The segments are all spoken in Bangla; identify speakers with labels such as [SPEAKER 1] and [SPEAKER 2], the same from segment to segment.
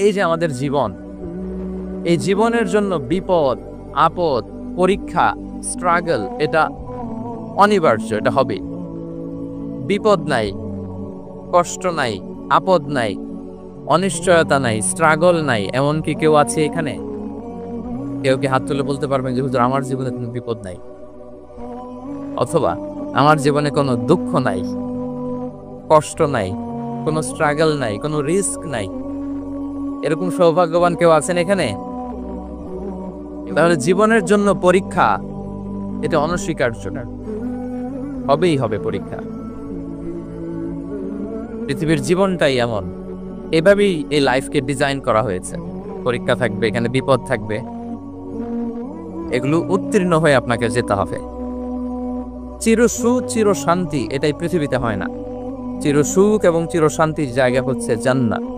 [SPEAKER 1] এই যে আমাদের জীবন, এই জীবনের জন্য বিপদ আপদ পরীক্ষা স্ট্রাগল এটা অনিবার্য, এটা হবে। বিপদ নাই, কষ্ট নাই, আপদ নাই, অনিশ্চয়তা নাই, স্ট্রাগল নাই, এমন কি কেউ আছে এখানে? কেউ কি হাত তুলে বলতে পারবেন যে হুজুর আমার জীবনে কোনো বিপদ নাই, অথবা আমার জীবনে কোনো দুঃখ নাই, কষ্ট নাই, কোনো স্ট্রাগল নাই, কোনো রিস্ক নাই? এরকম সৌভাগ্যবান কেউ আছেন এখানে? তাহলে জীবনের জন্য পরীক্ষা এটা অনস্বীকার্য না, হবেই হবে পরীক্ষা। পৃথিবীর জীবনটাই এমন, এভাবেই এই লাইফকে ডিজাইন করা হয়েছে। পরীক্ষা থাকবে, এখানে বিপদ থাকবে, এগুলো উত্তীর্ণ হয়ে আপনাকে যেতে হবে। চির সুখ চির শান্তি এটাই পৃথিবীতে হয় না। চির সুখ এবং চির শান্তির জায়গা হচ্ছে জান্নাত।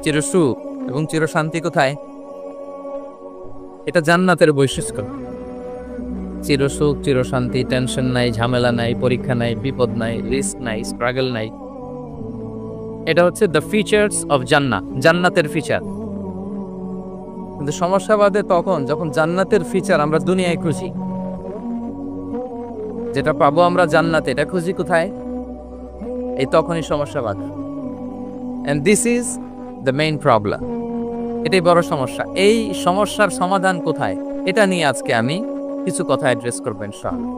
[SPEAKER 1] চির সুখ এবং চির শান্তি কোথায়? এটা জান্নাতের বৈশিষ্ট্য। চির সুখ চির শান্তি, টেনশন নাই, ঝামেলা নাই, পরীক্ষা নাই, বিপদ নাই, রিস্ক নাই, স্ট্রাগল নাই। এটা হচ্ছে দ্য ফিচার্স অফ জান্নাত, জান্নাতের ফিচার। কিন্তু সমস্যা বাদে তখন যখন জান্নাতের ফিচার আমরা দুনিয়ায় খুঁজি, যেটা পাবো আমরা জান্নাতে, এটা খুঁজি কোথায়? এই তখনই সমস্যা বাদ। And this is the main problem. এটাই বড় সমস্যা। এই সমস্যার সমাধান কোথায়, এটা নিয়ে আজকে আমি কিছু কথা অ্যাড্রেস করবো ইনশাআল্লাহ।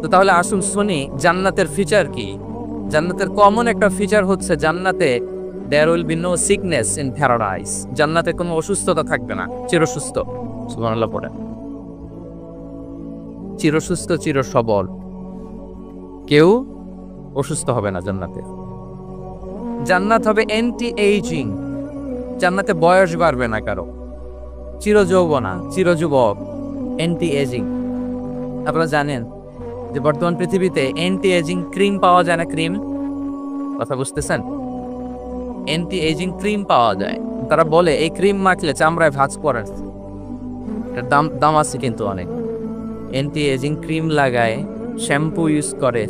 [SPEAKER 1] তো তাহলে আসুন শুনি জান্নাতের ফিচার কি। জান্নাতের কমন একটা ফিচার হচ্ছে জান্নাতে there will be no sickness in paradise। জান্নাতে কোনো অসুস্থতা থাকবে না, চিরসুস্থ। সুবহানাল্লাহ পড়ে, চিরসুস্থ চির সবল, কেউ অসুস্থ হবে না জান্নাতে। জান্নাত হবে অ্যান্টি এইজিং, জান্নাতে বয়স বাড়বে না কারো, চির যৌবনা, চির যুবক, অ্যান্টি এজিং। আপনারা জানেন যে বর্তমান পৃথিবীতে অ্যান্টি এজিং ক্রিম পাওয়া যায় না? ক্রিম, কথা বুঝতেছেন? অ্যান্টি এজিং ক্রিম পাওয়া যায়। তারা বলে এই ক্রিম মাখলে চামড়ায় ভাঁজ পড়ে। এটার দাম আছে কিন্তু অনেক। অ্যান্টি এজিং ক্রিম লাগায়, শ্যাম্পু ইউজ করে,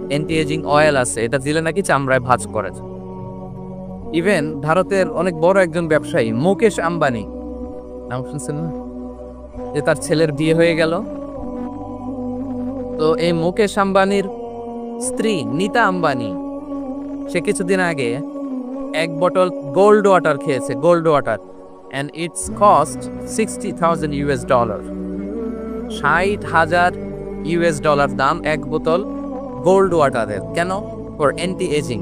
[SPEAKER 1] অ্যান্টি এজিং অয়েল আছে, এটা দিলে নাকি চামড়ায় ভাঁজ করে। ইভেন ভারতের অনেক বড় একজন ব্যবসায়ী মুকেশ আম্বানি, নাম শুনছেন না? যে তার ছেলের বিয়ে হয়ে গেল, তো এই মুকেশ আম্বানির স্ত্রী নীতা আম্বানি, সে কিছুদিন আগে এক বোতল গোল্ড ওয়াটার খেয়েছে, gold water, and its cost $60,000। $60,000 দাম এক বোতল গোল্ড ওয়াটারের। কেন? ফর অ্যান্টি এজিং,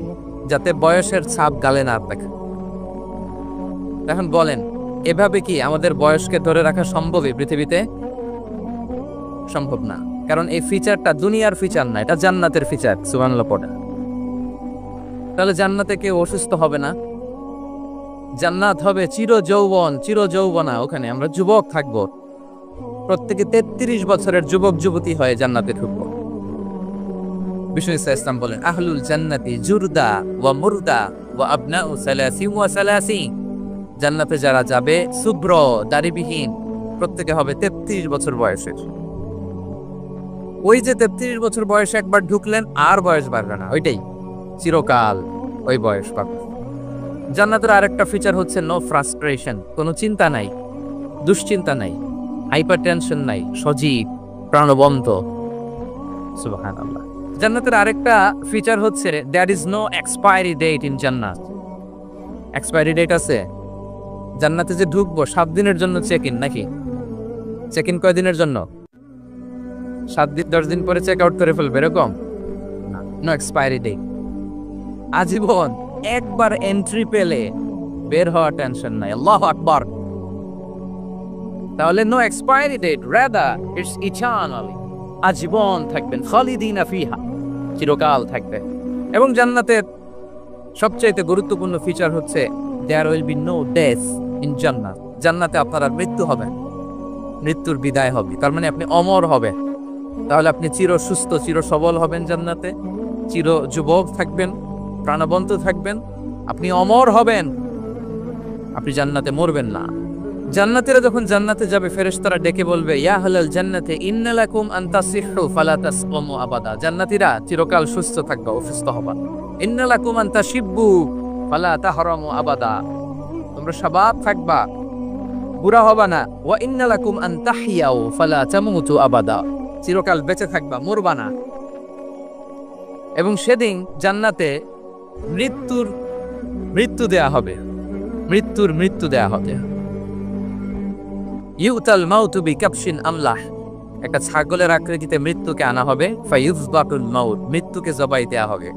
[SPEAKER 1] যাতে বয়সের ছাপ গালে না থাকে। এখন বলেন, এভাবে কি আমাদের বয়সকে ধরে রাখা সম্ভব এই পৃথিবীতে? সম্ভব না, কারণ এই ফিচারটা দুনিয়ার ফিচার না, এটা জান্নাতের ফিচার। সুবহানাল্লাহ পড়ে। তাহলে জান্নাতে কেউ অসুস্থ হবে না, জান্নাত হবে চির যৌবন চির যৌবনা। ওখানে আমরা যুবক থাকবো, প্রত্যেকে 33 বছরের যুবক যুবতী হয়ে জান্নাতে ঢুকবো। বিষ্ণু ইসলাম বলেন, আহলুল জান্নাতি জুরদা ওয়া মুরদা ওয়া আবনাউ সালাসিন ওয়া সালাসিন। জান্নাতে যারা যাবে শুভ্র দাড়িবিহীন, প্রত্যেকে হবে 33 বছর বয়সের। ওই যে 33 বছর বয়সে একবার ঢুকলেন, আর বয়স বাড়বে না, ওইটাই চিরকাল ওই বয়স পাবে। জান্নাতের আরেকটা ফিচার হচ্ছে নো ফ্রাস্ট্রেশন, কোনো চিন্তা নাই, দুশ্চিন্তা নাই, হাইপার টেনশন নাই, সজীব প্রাণবন্ত। সুবহানাল্লাহ। জান্নাতের আরেকটা ফিচার হচ্ছে there is no expiry date in জান্নাত। এক্সপায়ারি ডেট আছে? জান্নাতে যে ঢুকবো 7 দিনের জন্য চেক ইন, নাকি? চেক ইন কয় দিনের জন্য? 7 দিন, 10 দিন পরে চেক আউট করে ফেলবে, এরকম? নো এক্সপায়ারি ডেট, আজীবন। একবার এন্ট্রি পেলে বের হওয়ার টেনশন নাই। আল্লাহু আকবার। তাহলে no expiry date, rather it's eternal, আজীবন থাকবেন, খালিদিনা ফিহা, চিরকাল থাকবে। এবং জান্নাতের সবচেয়ে গুরুত্বপূর্ণ ফিচার হচ্ছে there will be no death in জান্নাত। জান্নাতে আপনার আর মৃত্যু হবে না, মৃত্যুর বিদায় হবে, তার মানে আপনি অমর হবে। তাহলে আপনি চির সুস্থ চির সবল হবেন জান্নাতে, চির যুবক থাকবেন, প্রাণবন্ত থাকবেন, আপনি অমর হবেন, আপনি জান্নাতে মরবেন না। জান্নাতীরা যখন জান্নাতে যাবে, ফেরেশতারা ডেকে বলবে, ইয়া আহলাল জান্নাতি ইন্না লাকুম আন তাসিহু ফালা তাসকুমু আবাদা। জান্নাতীরা চিরকাল সুস্থ থাকবে, অসুস্থ হবে না। ইন্না লাকুম আন তাশিব্বু ফালা তাহরামু আবাদা, তোমরা শাবাব থাকবা, বুড়া হবা না। ওয়া ইন্না লাকুম আন তাহইয়াউ ফালা তামুতু আবাদা, চিরকাল বেঁচে থাকবা, মরবা না। এবং সেদিন জান্নাতে মৃত্যু দেয়া হবে, মৃত্যু দেয়া হবে। ইউতাল মাউতু বিকাবশিন আমলাহ, একটা ছাগলের আকৃতিতে মৃত্যুকে আনা হবে। ফায়ুযবাতুল মাউত, মৃত্যুকে জবাই দেয়া হবে।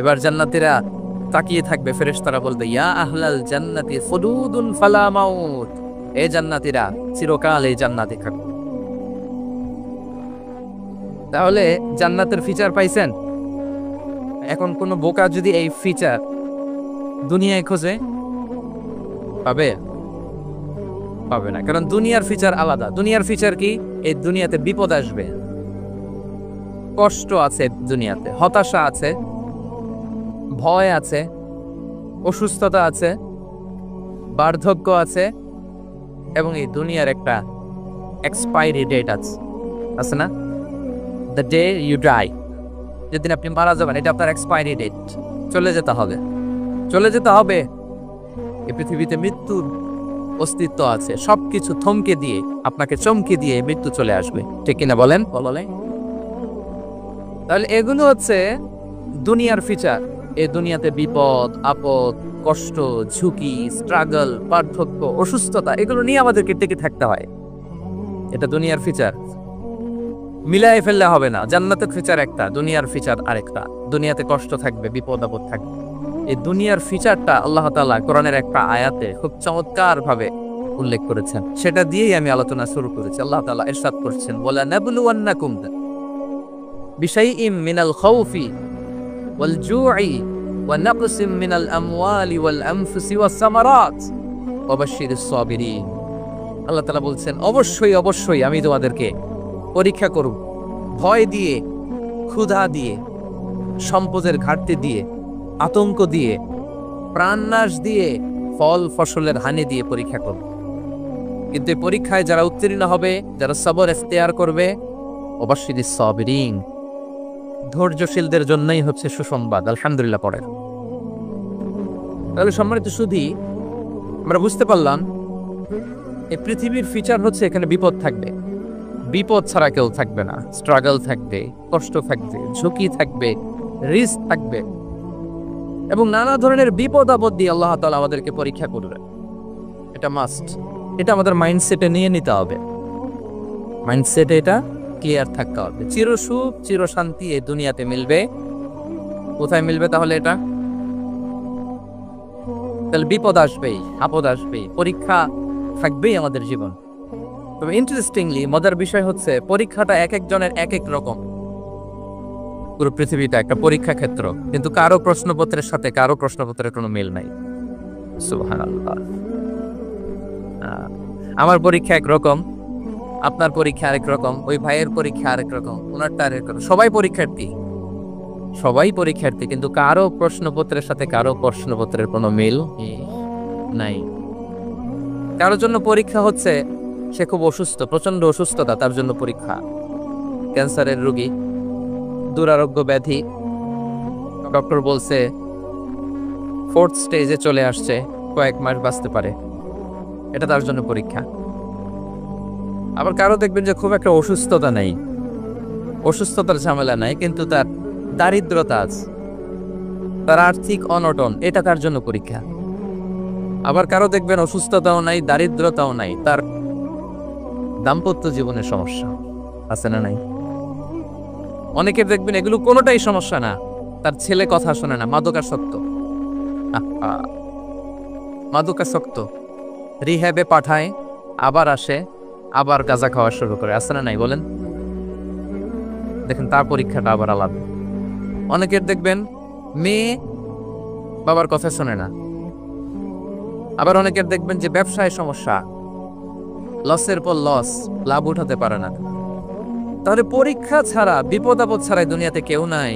[SPEAKER 1] এবার জান্নাতীরা তাকিয়ে থাকবে, ফেরেশতারা বলবে ইয়া আহলাল জান্নাতি খুলুদুন ফালা মাউত, এই জান্নাতীরা চিরকাল এই জান্নাতে থাকবে। তাহলে জান্নাতের ফিচার পাইছেন? এখন কোন বোকা যদি এই ফিচার দুনিয়ায় খোঁজে, পাবে না, কারণ দুনিয়ার ফিচার আলাদা। দুনিয়ার ফিচার কি? এই দুনিয়াতে বিপদ আসবে, কষ্ট আছে দুনিয়াতে, হতাশা আছে, ভয় আছে, অসুস্থতা আছে, বার্ধক্য আছে, এবং এই দুনিয়ার একটা এক্সপায়ারি ডেট আছে না? দ্য ডে ইউ ডাই, যেদিন আপনি মারা যাবেন, এটা আপনার এক্সপায়ারি ডেট, চলে যেতে হবে। এই পৃথিবীতে মৃত্যুর অস্তিত্ব আছে, সবকিছু থমকে দিয়ে, আপনাকে চমকে দিয়ে মৃত্যু চলে আসবে, ঠিক কিনা বলেন? তাহলে এগুলো হচ্ছে দুনিয়ার ফিচার। এই দুনিয়াতে বিপদ আপদ, কষ্ট, ঝুঁকি, স্ট্রাগল, পার্থক্য, অসুস্থতা, এগুলো নিয়ে আমাদেরকে টিকে থাকতে হয়। এটা দুনিয়ার ফিচার, মিলাই ফেললে হবে না। জান্নাতের ফিচার একটা, দুনিয়ার ফিচার আরেকটা। দুনিয়াতে কষ্ট থাকবে, বিপদ আপদ থাকবে। এই দুনিয়ার ফিচারটা আল্লাহ তাআলা কোরআনের একটা আয়াতে খুব চমৎকার ভাবে উল্লেখ করেছেন, সেটা দিয়েই আমি আলোচনা শুরু করেছি। আল্লাহ তাআলা ইরশাদ করছেন, ওয়ালা নাবলুওয়ান্নাকুম বিশাইইম মিনাল খাউফি ওয়াল জু'i ওয়া নাকসিম মিনাল আমওয়ালি ওয়াল আনফুসি ওয়াস সামারাত ওয়া বাশশিরিস সাবিরিন। আল্লাহ তাআলা বলছেন, অবশ্যই আমি তোমাদেরকে পরীক্ষা করব, ভয় দিয়ে, ক্ষুধা দিয়ে, সম্পদের ঘাটতি দিয়ে, আতঙ্ক দিয়ে, প্রাণনাশ দিয়ে, ফল ফসলের হানি দিয়ে পরীক্ষা করব। কিন্তু এই পরীক্ষায় যারা উত্তীর্ণ হবে, যারা সবর ইখতিয়ার করবে, ওয়াবাশশিরিস সাবিরিন, ধৈর্যশীলদের জন্যই হচ্ছে সুসংবাদ। আলহামদুলিল্লাহ পড়ে। তাহলে সম্মানিত সুধী, আমরা বুঝতে পারলাম এই পৃথিবীর ফিচার হচ্ছে এখানে বিপদ থাকবে, বিপদ ছাড়া কেউ থাকবে না। স্ট্রাগল থাকবে, কষ্ট থাকবে, ঝুঁকি থাকবে, রিস্ক থাকবে, এবং নানা ধরনের বিপদ আপদ দিয়ে আল্লাহ তাআলা আমাদেরকে পরীক্ষা করবে। এটা মাস্ট, এটা আমাদের মাইন্ডসেটে নিয়ে নিতে হবে। মাইন্ডসেটে এটা ক্লিয়ার থাকতে হবে। চিরসুখ চিরশান্তি এই দুনিয়াতে মিলবে, কোথায় মিলবে তাহলে? এটা তাহলে বিপদ আসবেই, আপদ আসবেই, পরীক্ষা থাকবেই আমাদের জীবন। তবে ইন্টারেস্টিংলি মজার বিষয় হচ্ছে, পরীক্ষাটা এক একজনের এক এক রকম। পুরো পৃথিবীটা একটা পরীক্ষা ক্ষেত্র, কিন্তু কারো প্রশ্নপত্রের সাথে কারো প্রশ্নপত্রের কোনো মিল নাই। সুবহানাল্লাহ। আমার পরীক্ষা একরকম, আপনার পরীক্ষা আরেক রকম, ওই ভাইয়ের পরীক্ষা আরেক রকম, ওনারটা আরেক রকম। সবাই পরীক্ষার্থী, কিন্তু কারো প্রশ্নপত্রের সাথে কারো প্রশ্নপত্রের কোনো মিল নাই। কারোর জন্য পরীক্ষা হচ্ছে সে খুব অসুস্থ, প্রচন্ড অসুস্থতা, তার জন্য পরীক্ষা। ক্যান্সারের রোগী, দুরারোগ্য ব্যাধি, ডক্টর বলছে 4th স্টেজে চলে আসছে, কয়েক মাস বাঁচতে পারে, এটা তার জন্য পরীক্ষা। আবার কারো দেখবেন যে খুব একটা অসুস্থতা নেই, অসুস্থতার ঝামেলা নাই, কিন্তু তার দারিদ্রতা আছে, তার আর্থিক অনটন, এটা তার জন্য পরীক্ষা। আবার কারো দেখবেন অসুস্থতাও নাই, দারিদ্রতাও নাই, তার দাম্পত্য জীবনের সমস্যা আছে না নাই? অনেকের দেখবেন এগুলো কোনোটাই সমস্যা না, তার ছেলে কথা শোনে না, মাদকাসক্ত, রিহ্যাবে পাঠায়, আবার আসে, আবার গাঁজা খাওয়া শুরু করে, আছে না নাই বলেন? দেখেন তার পরীক্ষাটা আবার আলাদা। অনেকের দেখবেন মেয়ে বাবার কথা শোনে না। আবার অনেকের দেখবেন যে ব্যবসায় সমস্যা, লসের পর লস, লাভ উঠাতে পারে না। তাহলে পরীক্ষা ছাড়া, বিপদ আপদ ছাড়াই দুনিয়াতে কেউ নাই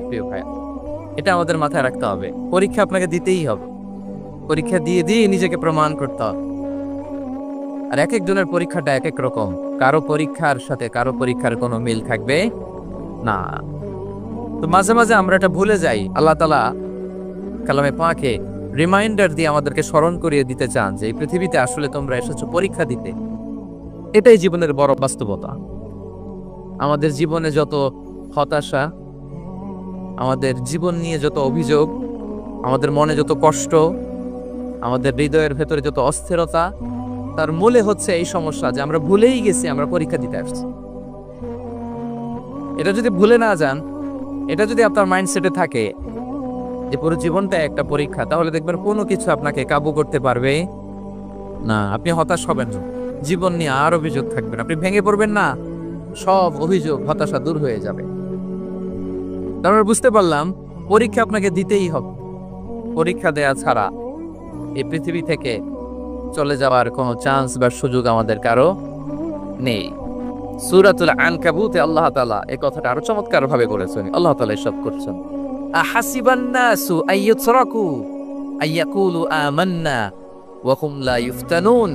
[SPEAKER 1] প্রিয় ভাই। এটা আমাদের মাথায় রাখতে হবে। পরীক্ষা আপনাকে দিতেই হবে, পরীক্ষা দিয়ে দিয়ে নিজেকে প্রমাণ করতে হবে। আর এক একজনের পরীক্ষাটা এক এক রকম, কারো পরীক্ষার সাথে কারো পরীক্ষার কোনো মিল থাকবে না। তো মাঝে মাঝে আমরা এটা ভুলে যাই, আল্লাহ তাআলা কালামে পাকে রিমাইন্ডার দিয়ে আমাদেরকে স্মরণ করিয়ে দিতে চান যে এই পৃথিবীতে আসলে তোমরা এসেছো পরীক্ষা দিতে। এটাই জীবনের বড় বাস্তবতা। আমাদের জীবনে যত হতাশা, আমাদের জীবন নিয়ে যত অভিযোগ, আমাদের মনে যত কষ্ট, আমাদের হৃদয়ের ভেতরে যত অস্থিরতা, তার মূলে হচ্ছে এই সমস্যা যে আমরা ভুলেই গেছি আমরা পরীক্ষা দিতে আসছি। এটা যদি ভুলে না যান, এটা যদি আপনার মাইন্ডসেটে থাকে যে পুরো জীবনটা একটা পরীক্ষা, তাহলে দেখবেন কোনো কিছু আপনাকে কাবু করতে পারবে না। আপনি হতাশ হবেন না, জীবন নিয়ে আর অভিযোগ থাকবেন, আপনি ভেঙে পড়বেন না, সব অভিযোগ হতাশা দূর হয়ে যাবে। তারপর বুঝতে পারলাম পরীক্ষা আপনাকে দিতেই হবে। পরীক্ষা দেয়া ছাড়া এই পৃথিবী থেকে চলে যাওয়ার কোনো চান্স বা সুযোগ আমাদের কারো নেই। সূরাতুল আনকাবুতে আল্লাহ তাআলা এই কথাটা আরো চমৎকার ভাবে বলেছেন। আল্লাহ তাআলা এসব করছেন, আহাসিবান নাসু আইয়ুতরাকু আইয়াকুলু আমান্না ওয়া হুম লা ইফতানুন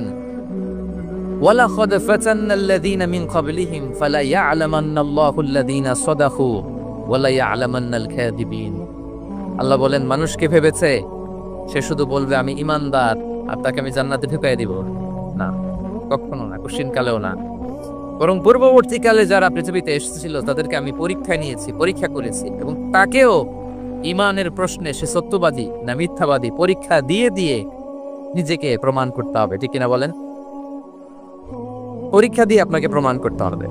[SPEAKER 1] ওয়ালাকাদ ফাতান্নাল্লাযীনা মিন ক্বাবলিহিম ফালা ইয়া'লামান্নাল্লাহু আল্লাযীনা সাদাকু ওয়ালা ইয়া'লামান্নাল কাযিবিন। আল্লাহ বলেন, মানুষকে ভেবেছে সে শুধু বলবে আমি ঈমানদার আর তাকে আমি জান্নাতে ঢুকাই দিব। না, কখনো না, কোশ্চিনকালেও না। বরং পূর্ববর্তীকালে যারা পৃথিবীতে এসেছিল তাদেরকে আমি পরীক্ষায় নিয়েছি, পরীক্ষা করেছি, এবং তাকেও ঈমানের প্রশ্নে সে সত্যবাদী না মিথ্যাবাদী পরীক্ষা দিয়ে দিয়ে নিজেকে প্রমাণ করতে হবে। ঠিক কিনা বলেন? পরীক্ষা দিয়ে আপনাকে প্রমাণ করতে হবে।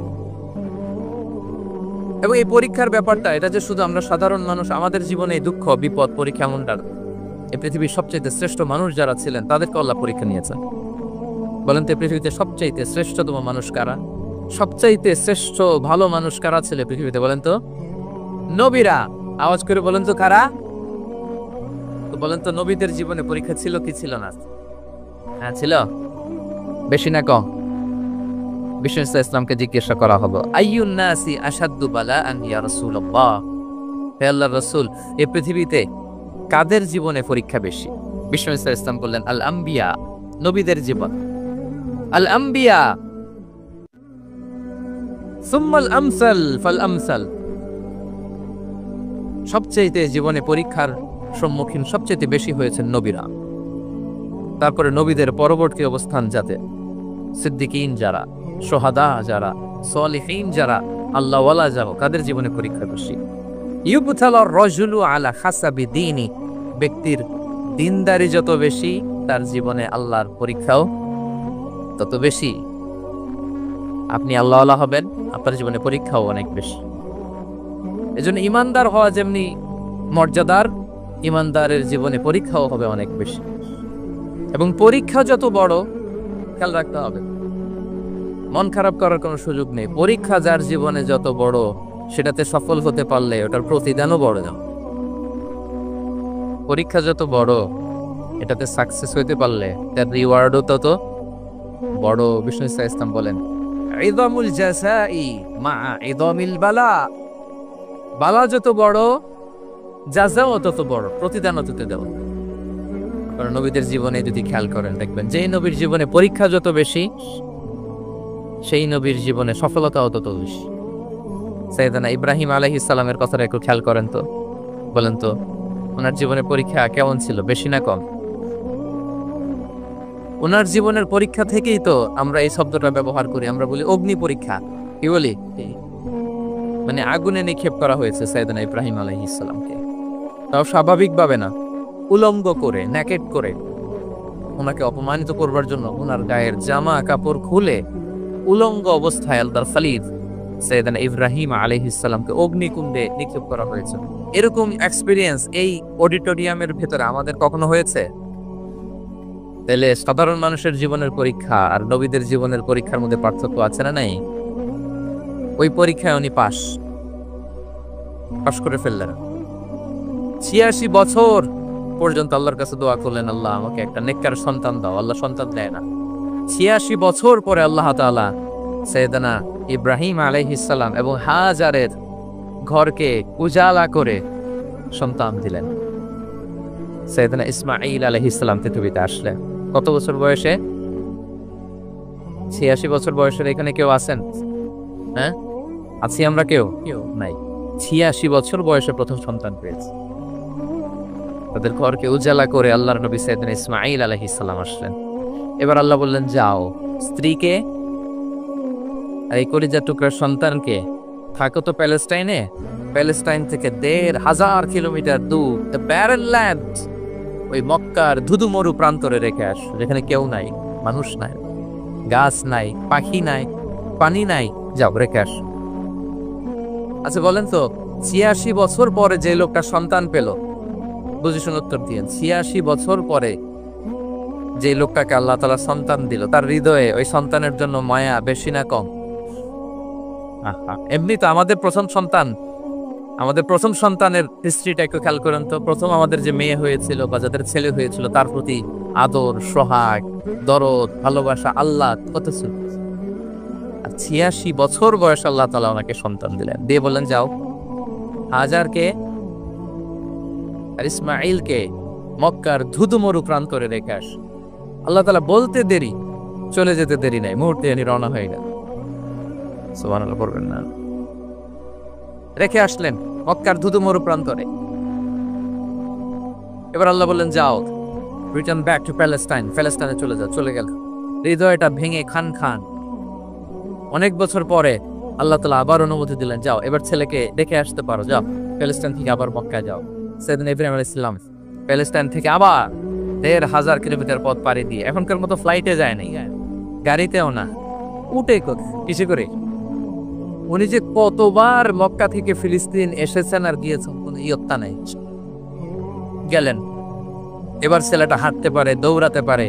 [SPEAKER 1] এবং এই পরীক্ষার ব্যাপারটা, এটা যে শুধু আমরা সাধারণ মানুষ, আমাদের জীবনে দুঃখ বিপদ পরীক্ষা এমনটা, এই পৃথিবীর সবচেয়ে শ্রেষ্ঠ মানুষ যারা ছিলেন তাদেরকে আল্লাহ পরীক্ষা নিয়েছেন। বলেন তো পৃথিবীতে সবচাইতে শ্রেষ্ঠতম মানুষ কারা? সবচাইতে শ্রেষ্ঠ ভালো মানুষ কারা ছিল পৃথিবীতে? বলেন তো নবীরা। আওয়াজ করে বলেন তো কারা? তো বলেন তো নবীদের জীবনে পরীক্ষা ছিল কি ছিল না? হ্যাঁ ছিল, বেশি না কম? বিষ্ণু ইসলামকে জিজ্ঞাসা করা হলো, আইয়ুন নাসি আশাদ্দু বালাআন ইয়া রাসূলুল্লাহ, হে আল্লাহর রাসূল, এই পৃথিবীতে কাদের জীবনে পরীক্ষা বেশি? বিষ্ণু ইসলাম বললেন, আল আম্বিয়া, নবীদের জীবন। আল আম্বিয়া সুম্মাল আমসাল ফাল আমসাল, সবচেয়ে জীবনে পরীক্ষার সম্মুখীন সবচেয়ে বেশি হয়েছেন নবীরা। তারপরে নবীদের পরবর্তী অবস্থান যাতে সিদ্দিকিন যারা, সোহাদা যারা, সালিহিন যারা, আল্লাহওয়ালা যারা, কাদের জীবনে পরীক্ষা বেশি? ইউবতালার রাজুলু আলা হাসাবি দীনি, ব্যক্তির দিনদারি যত বেশি তার জীবনে আল্লাহর পরীক্ষাও তত বেশি। আপনি আল্লাহওয়ালা হবেন, আপনার জীবনে পরীক্ষাও অনেক বেশি। এজন্য ইমানদার হওয়া যেমনি মর্যাদার, ইমানদারের জীবনে পরীক্ষাও হবে অনেক বেশি। এবং পরীক্ষা যত বড়, খেয়াল রাখতে হবে, মন খারাপ করার কোনো সুযোগ নেই। পরীক্ষা যার জীবনে যত বড়, সেটাতে সফল হতে পারলে ওটার প্রতিদানও বড়। পরীক্ষা যত বড়, এটাতে সাকসেস হইতে পারলে তার রিওয়ার্ডও তত বড়। বিষ্ণু ইসলাম বলেন, ইদামুল জাযাই মা ইদামিল বালা, বালা যত বড় জাযাও তত বড়, প্রতিদানও তত দেব। কারণ নবীদের জীবনে যদি খেয়াল করেন, দেখবেন যে নবীর জীবনে পরীক্ষা যত বেশি, সেই নবীর জীবনে সফলতাও তত বেশি। সাইয়েদনা ইব্রাহিম আলাইহিস সালামের কথাটা একটু খেয়াল করেন তো, বলেন তো ওনার জীবনে পরীক্ষা কেমন ছিল, বেশি না কম? ওনার জীবনের পরীক্ষা থেকেই তো আমরা এই শব্দটা ব্যবহার করি, আমরা বলি অগ্নি পরীক্ষা। কি বলি? মানে আগুনে নিক্ষেপ করা হয়েছে সাইয়েদনা ইব্রাহিম আলাইহিস সালামকে, তাও স্বাভাবিকভাবে না, উলঙ্গ করে, নেকেড করে ওনাকে অপমানিত করবার জন্য ওনার গায়ের জামা কাপড় খুলে উলঙ্গ অবস্থায় আল্লাহর খলিল সাইয়েদনা ইব্রাহিম আলাইহিস সালামকে অগ্নিকুণ্ডে নিক্ষেপ করা হয়েছে। এরকম এক্সপেরিয়েন্স এই অডিটোরিয়ামের ভেতরে আমাদের কখনো হয়েছে? তাহলে সাধারণ মানুষের জীবনের পরীক্ষা আর নবীদের জীবনের পরীক্ষার মধ্যে পার্থক্য আছে না নাই? ওই পরীক্ষায় উনি পাশ করে ফেললেন। ৮৬ বছর পর্যন্ত আল্লাহর কাছে দোয়া করলেন, আল্লাহ আমাকে একটা নেককার সন্তান দাও। আল্লাহ সন্তান দেয় না। ৮৬ বছর পরে আল্লাহ তাআলা সাইয়েদনা ইব্রাহিম আলাইহিস সালাম এবং হাজারের ঘরকে উজালা করে সন্তান দিলেন। সাইয়েদনা ইসমাঈল আলাইহিস সালাম পৃথিবীতে আসলেন কত বছর বয়সে? ৮৬ বছর বয়সের এখানে কেউ আছেন? হ্যাঁ, আছি আমরা? কেউ নাই। ৮৬ বছর বয়সে প্রথম সন্তান পেয়েছে। তাদের ঘরকে উজালা করে আল্লাহর নবী সাইয়েদনা ইসমাঈল আলাইহিস সালাম আসলেন। এবার আল্লাহ বললেন, যাও স্ত্রীকে আর এই কলিজার টুকরার সন্তানকে থাকো তো প্যালেস্টাইনে, প্যালেস্টাইন থেকে ১,৫০০ কিলোমিটার দূর দ্য ব্যারেন ল্যান্ড, ওই মক্কার ধুধুমরু প্রান্তরে রেখে আস, যেখানে কেউ নাই, মানুষ নাই, গাছ নাই, পাখি নাই, পানি নাই, যাও রেখে আস। আচ্ছা বলেন তো, ৮৬ বছর পরে যে লোকটা সন্তান পেল, বুঝে শুনে উত্তর দিয়েন, ৮৬ বছর পরে যে লোকটাকে আল্লাহ তাআলা সন্তান দিল, তার হৃদয়ে ওই সন্তানের জন্য মায়া বেশি না কম? এমনি তো আমাদের প্রথম সন্তানের হিস্ট্রিটা একটু খেয়াল করেন তো। প্রথম আমাদের যে মেয়ে হয়েছিল বা যাদের ছেলে হয়েছিল, তার প্রতি আদর, সোহাগ, দরদ, ভালোবাসা, আল্লাহ কত ছিল। আর ৮৬ বছর বয়স আল্লাহ তাআলা ওনাকে সন্তান দিলেন, দিয়ে বললেন যাও হাজারকে আর ইসমাঈলকে মক্কার ধুধুমরু প্রান্তরে রেখে আস। আল্লাহ তাআলা বলতে দেরি, চলে যেতে দেরি নাই, মুহূর্তে উনি রওনা হয়ে গেল। সুবহানাল্লাহ পড়বেন না? রেখে আসলেন মক্কার ধুধুমরু প্রান্তরে। এবার আল্লাহ বললেন, যাও রিটার্ন ব্যাক টু প্যালেস্টাইন, প্যালেস্টাইনে চলে যাও। চলে গেল, হৃদয়টা ভেঙে খান খান। অনেক বছর পরে আল্লাহ তাআলা আবার অনুমতি দিলেন, যাও এবার ছেলেকে দেখে আসতে পারো, যাও প্যালেস্টাইন থেকে আবার মক্কায় যাও। সাইয়েদনা ইব্রাহিম আলাইহিস সালাম প্যালেস্টাইন থেকে আবার ১,৫০০ কিলোমিটার পথ পাড়ি দিয়ে, এখনকার মতো ফ্লাইটে যায় নাই, গাড়িতেও না, উঠে কিসে করে। উনি যে কতবার মক্কা থেকে ফিলিস্তিন এসেছেন আর গিয়েছেন কোনো ইয়ত্তা নেই। গেলেন, এবার ছেলেটা হাঁটতে পারে, দৌড়াতে পারে,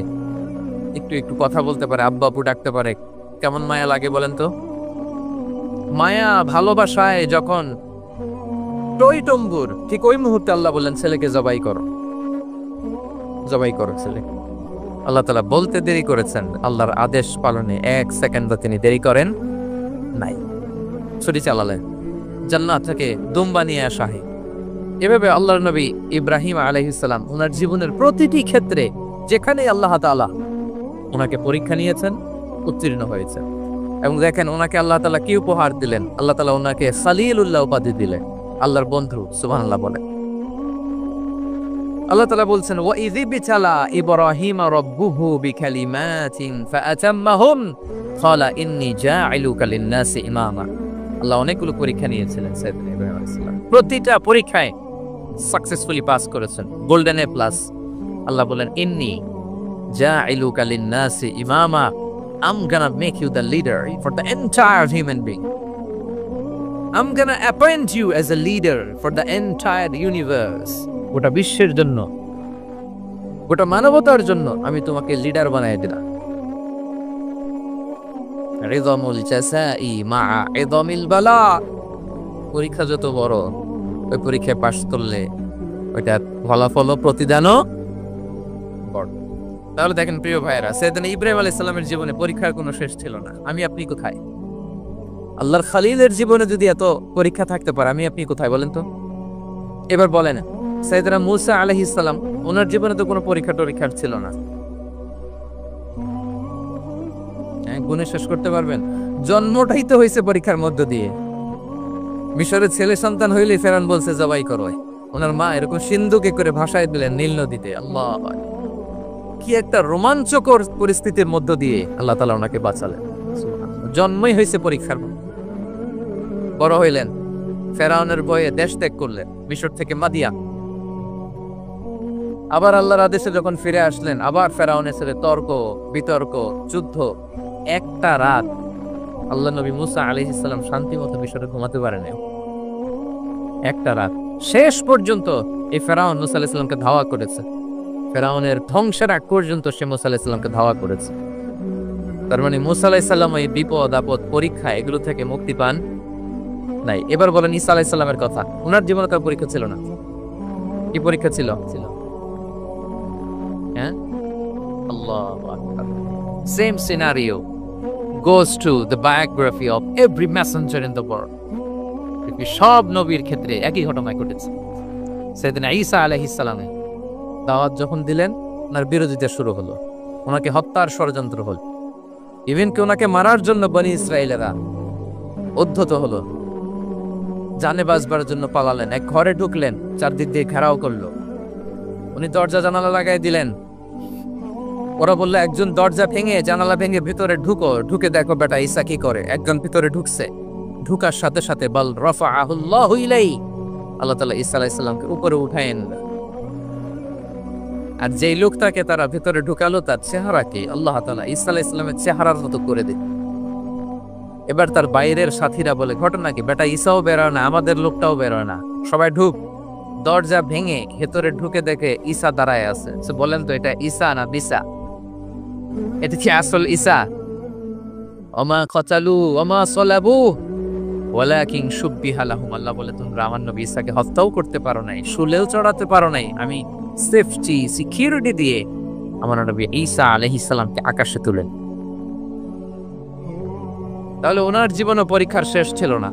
[SPEAKER 1] একটু একটু কথা বলতে পারে, আব্বা আপু ডাকতে পারে। কেমন মায়া লাগে বলেন তো? মায়া ভালোবাসায় যখন টইটম্বুর, ঠিক ওই মুহূর্তে আল্লাহ বললেন, ছেলেকে জবাই করো, জবাই করো ছেলে। আল্লাহ তাআলা বলতে দেরি করেছেন, আল্লাহর আদেশ পালনে ১ সেকেন্ডও তিনি দেরি করেন নাই। ছুরি চালালেন, জান্নাত থেকে দুম্বা নিয়ে আসা হয়। এভাবে আল্লাহর নবী ইব্রাহিম আলাইহিস সালাম ওনার জীবনের প্রতিটি ক্ষেত্রে যেখানে আল্লাহ তাআলা ওনাকে পরীক্ষা নিয়েছেন, উত্তীর্ণ হয়েছেন। এবং দেখেন ওনাকে আল্লাহ তাআলা কি উপহার দিলেন। আল্লাহ তাআলা ওনাকে খালিলুল্লাহ উপাধি দিলেন, আল্লাহর বন্ধু। সুবহানাল্লাহ বলেন। আল্লাহ তাআলা বলছেন, ওয়া ইযি বিতালা ইব্রাহিম রাব্বুহু বিকালিমাতিন ফাআতাম্মাহুম ক্বালা ইন্নী জাঈলুকা লিন-নাসি ইমামা। আল্লাহ অনেকগুলো পরীক্ষা নিয়েছিলেন সাইয়েদনা ইব্রাহিম আলাইহিস সালাম, প্রতিটা পরীক্ষায় সাকসেসফুলি পাস করেছেন, গোল্ডেন এ প্লাস। আল্লাহ বলেন, ইন্নী জাঈলুকা লিন-নাসি ইমামা, I'm gonna make you the leader for the entire human being. I'm gonna appoint you as a leader for the entire universe. গোটা বিশ্বের জন্য, গোটা মানবতার জন্য আমি তোমাকে লিডার বানিয়ে দিলাম। রিদমুল জাযাই মা ইদমিল বালা। পরীক্ষা যত বড়, ওই পরীক্ষায় পাশ করলে ওইটার ফলাফল প্রতিদানও বড়। তাহলে দেখেন প্রিয় ভাইয়েরা, সাইয়েদনা ইব্রাহিম আলাইহিস সালামের জীবনে পরীক্ষার কোনো শেষ ছিল না। আমি আপনি কোথায়? আল্লাহর খালিলের জীবনে যদি এত পরীক্ষা থাকতে পারে, আমি আপনি কোথায় বলেন তো? এবার বলেন, সাইয়েদনা মূসা আলাইহিস সালাম, ওনার জীবনে তো কোনো পরীক্ষার ছিল না। গুণে শেষ করতে পারবেন? জন্মটাই তো হয়েছে পরীক্ষার মধ্য দিয়ে। মিশরের ছেলে সন্তান হইলে ফেরাউন বলছে জবাই করো। ওনার মা এরকম সিন্ধুকে করে ভাসায় দিলেন নীল নদীতে। আল্লাহ, কি একটা রোমাঞ্চকর পরিস্থিতির মধ্য দিয়ে আল্লাহ তাআলা ওনাকে বাঁচালেন। জন্মই হয়েছে পরীক্ষার। বড় হইলেন, ফেরাউনের ভয়ে দেশ ত্যাগ করলেন, মিশর থেকে মাদিয়ান। আবার আল্লাহর আদেশে যখন ফিরে আসলেন, আবার ফেরাউনের সাথে তর্ক বিতর্ক, যুদ্ধ। একটা রাত আল্লাহ নবী মুসা আলাইহিস সালাম শান্তি মতো মিশরে ঘুমাতে পারেন। একটা রাত শেষ পর্যন্ত এই ফেরাউন মুসা আলাইহিস সালামকে ধাওয়া করেছে। ফেরাউনের ধ্বংসের আগ পর্যন্ত সে মুসা আলাইহিস সালামকে ধাওয়া করেছে। তার মানে মুসা আলাইহিস সালাম এই বিপদ আপদ পরীক্ষা এগুলো থেকে মুক্তি পান নাই। এবার বলেন ঈসা আলাইহিস সালামের কথা, ওনার জীবনে তার পরীক্ষা ছিল না? কি পরীক্ষা ছিল? হ্যাঁ, আল্লাহু আকবার। Same scenario goes to the biography of every messenger in the world. সব নবীর ক্ষেত্রে একই ঘটনা ঘটেছে। সাইয়েদনা ঈসা আলাইহিস সালাম দাওয়াত যখন দিলেন, ওনার বিরোধিতা শুরু হলো, ওনাকে হত্যার ষড়যন্ত্র হল। ইভেন কি ওনাকে মারার জন্য বনি ইসরায়েলেরা উদ্ধত হলো, জানে বাঁচবার জন্য পালালেন। এক ঘরে ঢুকলেন, চারদিক দিয়ে ঘেরাও করলো। উনি দরজা জানালা লাগাই দিলেন। ওরা বললো একজন দরজা ভেঙে জানালা ভেঙে ভিতরে ঢুকে দেখো বেটা ঈসা কি করে। একজন ভিতরে ঢুকছে, ঢুকার সাথে সাথে বল রাফাআহুল্লাহু ইলাইহি, আল্লাহ তাআলা ঈসা আলাইহিস সালামকে উপরে উঠায় আনলেন। আর যেই লোকটাকে তারা ভিতরে ঢুকালো তার চেহারাকে আল্লাহ তাআলা ঈসা আলাইহিস সালামের চেহারার মতো করে দিল। এবার তার বাইরের সাথীরা বলে ঘটনা কি, বেটা ঈসাও বেরোয় না, আমাদের লোকটাও বেরোয় না, সবাই ঢুক। দরজা ভেঙে ভেতরে ঢুকে দেখে ঈসা দাঁড়ায় আছে। বলেন তো এটা ঈসা না বিসা? এটা কি আসল ঈসা? ওমা কতালু ওমা সলাবু ওয়ালাকিন শুব্বিহা লাহুম। আল্লাহ বলে তোমরা আমার নবী ঈসাকে হত্যাও করতে পারো নাই, শুলেও চড়াতে পারো নাই, আমি সেফটি সিকিউরিটি দিয়ে আমার নবী ঈসা আলাইহিস সালামকে আকাশে তুলেন। তাহলে ওনার জীবনও পরীক্ষার শেষ ছিল না।